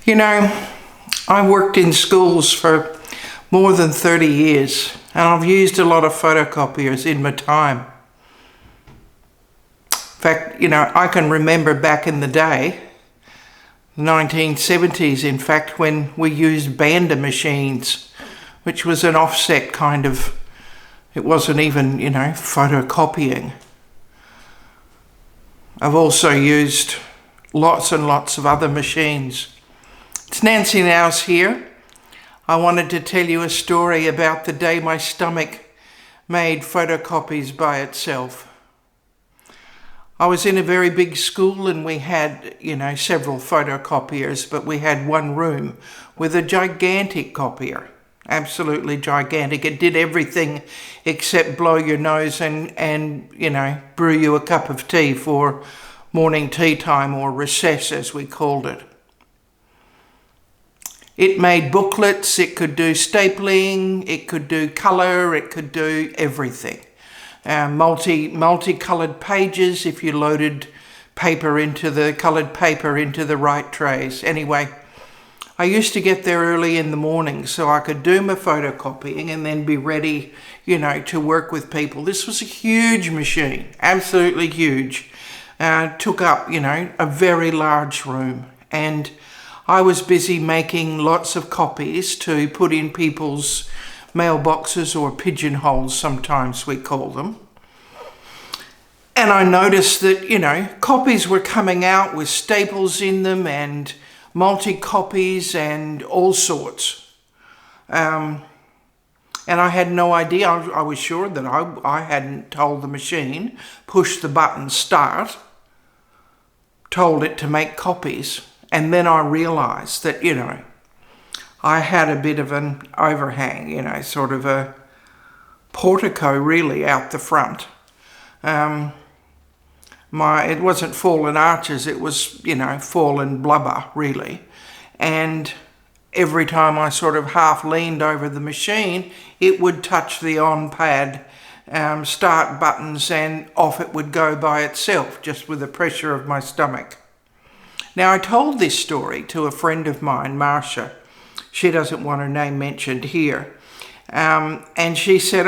You know, I worked in schools for more than 30 years and I've used a lot of photocopiers in my time. In fact, I can remember back in the day, 1970s in fact, when we used bander machines, which was an offset kind of, it wasn't even, photocopying. I've also used lots and lots of other machines. It's Nancy Nows here. I wanted to tell you a story about the day my stomach made photocopies by itself. I was in a very big school and we had, several photocopiers, but we had one room with a gigantic copier. Absolutely gigantic. It did everything except blow your nose and brew you a cup of tea for morning tea time, or recess as we called it. It made booklets, it could do stapling, it could do colour, it could do everything. Multicolored pages if you loaded coloured paper into the right trays. Anyway, I used to get there early in the morning so I could do my photocopying and then be ready, to work with people. This was a huge machine, absolutely huge. Took up, a very large room, and I was busy making lots of copies to put in people's mailboxes, or pigeonholes sometimes we call them. And I noticed that, copies were coming out with staples in them and multi-copies and all sorts. And I had no idea. I was sure that I hadn't told the machine, push the button start, told it to make copies. And then I realised that, I had a bit of an overhang, sort of a portico really out the front. It wasn't fallen arches, it was, fallen blubber really. And every time I sort of half leaned over the machine, it would touch the on pad, start buttons, and off it would go by itself, just with the pressure of my stomach. Now, I told this story to a friend of mine, Marcia. She doesn't want her name mentioned here. And she said,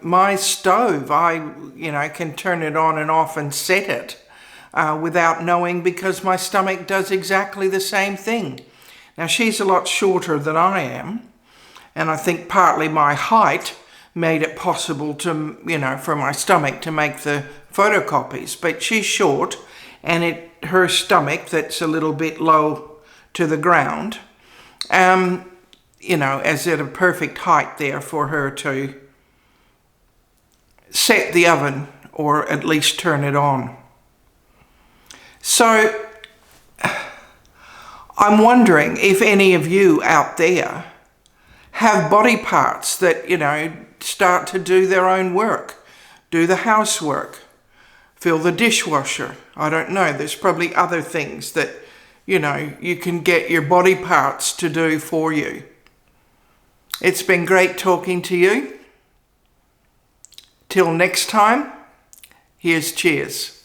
my stove, I can turn it on and off and set it without knowing, because my stomach does exactly the same thing. Now, she's a lot shorter than I am, and I think partly my height made it possible to, for my stomach to make the photocopies. But she's short, and her stomach, that's a little bit low to the ground, is at a perfect height there for her to set the oven, or at least turn it on. So I'm wondering if any of you out there have body parts that, start to do their own work, do the housework, fill the dishwasher. I don't know, there's probably other things that, you can get your body parts to do for you. It's been great talking to you. Till next time, here's cheers.